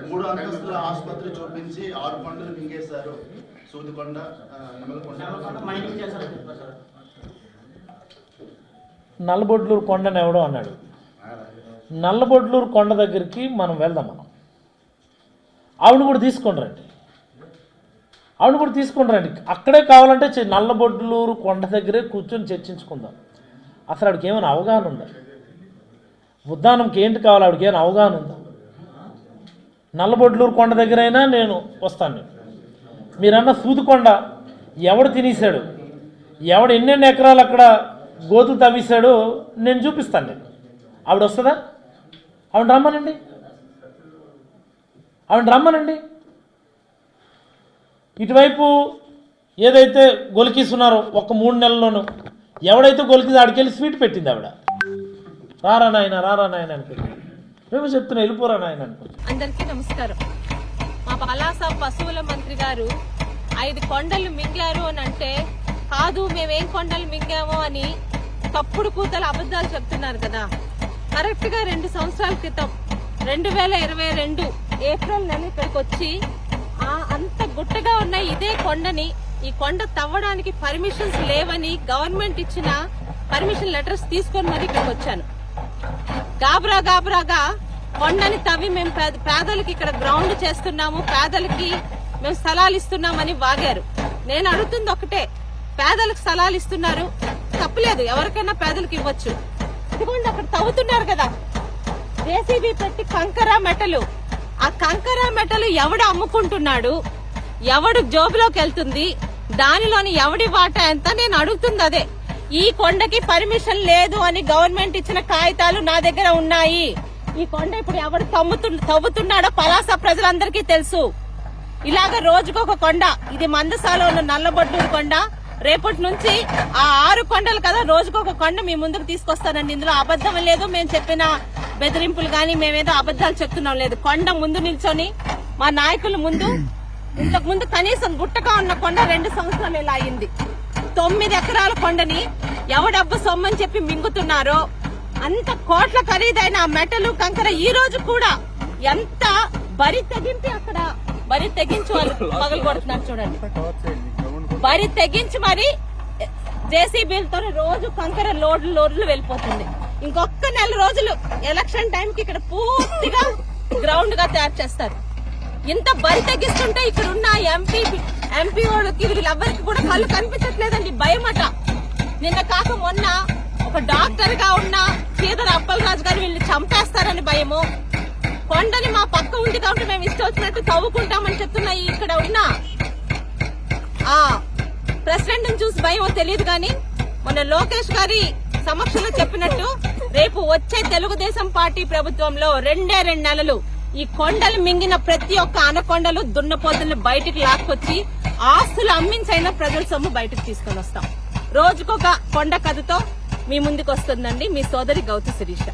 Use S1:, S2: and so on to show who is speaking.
S1: మూడు అంతస్తుల ఆసుపత్రి చూపించి 6 కొండలు మింగేశారు. సూదికొండ,
S2: నల్లబొడ్లూరు కొండని ఎవడో అన్నాడు. నల్లబొడ్లూరు కొండ దగ్గరికి మనం వెళ్దాం. ఆవిడ కూడా తీసుకొని రండి. అక్కడే కావాలంటే నల్లబొడ్లూరు కొండ దగ్గరే కూర్చొని చర్చించుకుందాం. అసలు ఆవిడకి ఏమైనా అవగాహన ఉందా? ఉద్దానంకి ఏంటి కావాలి? ఆవిడకి ఏమైనా అవగాహన ఉందా? నల్లబొడ్లూరు కొండ దగ్గరైనా నేను వస్తాను. మీరన్న సూదికొండ ఎవడు తినేశాడు, ఎవడు ఎన్నెన్ని ఎకరాలు అక్కడ గోతులు తవ్వేశాడో నేను చూపిస్తాను. ఆవిడ వస్తుందా? ఆవిడ రమ్మనండి. ఇటువైపు ఏదైతే గొలికిస్తున్నారో ఒక 3 నెలల్లోనూ ఎవడైతే గొలికింది ఆడికెళ్ళి స్వీట్ పెట్టింది ఆవిడ. రారా నాయన అనుకుంది. మేము చెప్తున్నా వెళ్ళిపోరా నాయన అనుకుంది.
S3: అందరికీ నమస్కారం. మా పలాస పశువుల మంత్రి గారు 5 కొండలు మింగారు అని అంటే, కాదు మేమేం కొండలు మింగామో అని తప్పుడు కూతలు అబద్ధాలు చెప్తున్నారు కదా. కరెక్ట్ గా 2 సంవత్సరాల క్రితం 2022 ఏప్రిల్ నెల ఇక్కడికి వచ్చి అంత గుట్టగా ఉన్న ఇదే కొండని, ఈ కొండ తవ్వడానికి పర్మిషన్స్ లేవని గవర్నమెంట్ ఇచ్చిన పర్మిషన్ లెటర్స్ తీసుకొని మరి ఇక్కడికి వచ్చాను. గాబరాగా కొండని తవ్వి మేము పేదలకి ఇక్కడ గ్రౌండ్ చేస్తున్నాము, పేదలకి మేము స్థలాలు ఇస్తున్నామని వాగారు. నేను అడుగుతుంది ఒకటే, పేదలకు స్థలాలు ఇస్తున్నారు, తప్పులేదు, ఎవరికైనా పేదలకు ఇవ్వచ్చు. ఇదిగోండి అక్కడ తవ్వుతున్నారు కదా జేసీబీ పెట్టి కంకర మెటలు. ఆ కంకర మెటలు ఎవడు అమ్ముకుంటున్నాడు, ఎవడు జోబులోకి వెళ్తుంది, దానిలోని ఎవడి వాటా ఎంత నేను అడుగుతుంది అదే. ఈ కొండకి పర్మిషన్ లేదు అని గవర్నమెంట్ ఇచ్చిన కాగితాలు నా దగ్గర ఉన్నాయి. ఈ కొండ ఇప్పుడు ఎవడు తవ్వుతున్నాడో పలాస ప్రజలందరికీ తెలుసు. ఇలాగ రోజుకొక కొండ, ఇది మందసాలో ఉన్న నల్లబొడ్డూరు కొండ. రేపటి నుంచి ఆ 6 కొండలు కదా, రోజుకొక కొండ మీ ముందుకు తీసుకొస్తానండి. ఇందులో అబద్ధం లేదు, మేము చెప్పిన బెదిరింపులు గాని మేమేదో అబద్ధాలు చెప్తున్నాం లేదు. కొండ ముందు నిల్చొని మా నాయకుల ముందు, ఇంతకు ముందు కనీసం గుట్టగా ఉన్న కొండ 2 సంవత్సరాలు ఇలా అయింది. 9 ఎకరాల కొండని ఎవడబ్బ సొమ్మని చెప్పి మింగుతున్నారో, అంత కోట్ల ఖరీదైన ఆ మెటలు కంకర ఈ రోజు కూడా ఎంత బరి తెగించి అక్కడ బరి తెగించి వాళ్ళు పగలు కొడుతున్నారు చూడండి. బరి తెగించి మరి జేసీబీలతో రోజు కంకర లోడ్లు వెళ్ళిపోతుంది. ఇంకొక 4 రోజులు ఎలక్షన్ టైంకి ఇక్కడ పూర్తిగా గ్రౌండ్ గా తయారు చేస్తారు. ఇంత బరి తగ్గిస్తుంటే ఇక్కడ ఉన్న ఎంపీ వాళ్ళకి వీళ్ళెవ్వరికి కూడా కళ్ళు కనిపించట్లేదండి. భయమట. నిన్న కాక మొన్న ఒక డాక్టర్ గా ఉన్న శ్రీధర్ అప్పలరాజు గారు వీళ్ళని చంపేస్తారని భయము. కొండని మా పక్క ఉంది కాబట్టి మేము ఇష్టం వచ్చినట్టు తవ్వుకుంటామని చెప్తున్నా. ఇక్కడ ఉన్న ప్రెసిడెంట్ ని చూసి భయమో తెలియదు కానీ, మొన్న లోకేష్ గారి సమక్షంలో చెప్పినట్టు రేపు వచ్చే తెలుగుదేశం పార్టీ ప్రభుత్వంలో 2 నెలలు ఈ కొండలు మింగిన ప్రతి ఒక్క ఆనకొండలు దున్నపోతులను బయటికి లాక్కొచ్చి ఆస్తులు అమ్మించైనా ప్రజల సొమ్ము బయటకు తీసుకొని వస్తాం. రోజుకొక కొండ కథతో మీ ముందుకు వస్తుందండి మీ సోదరి గౌతు శిరీష.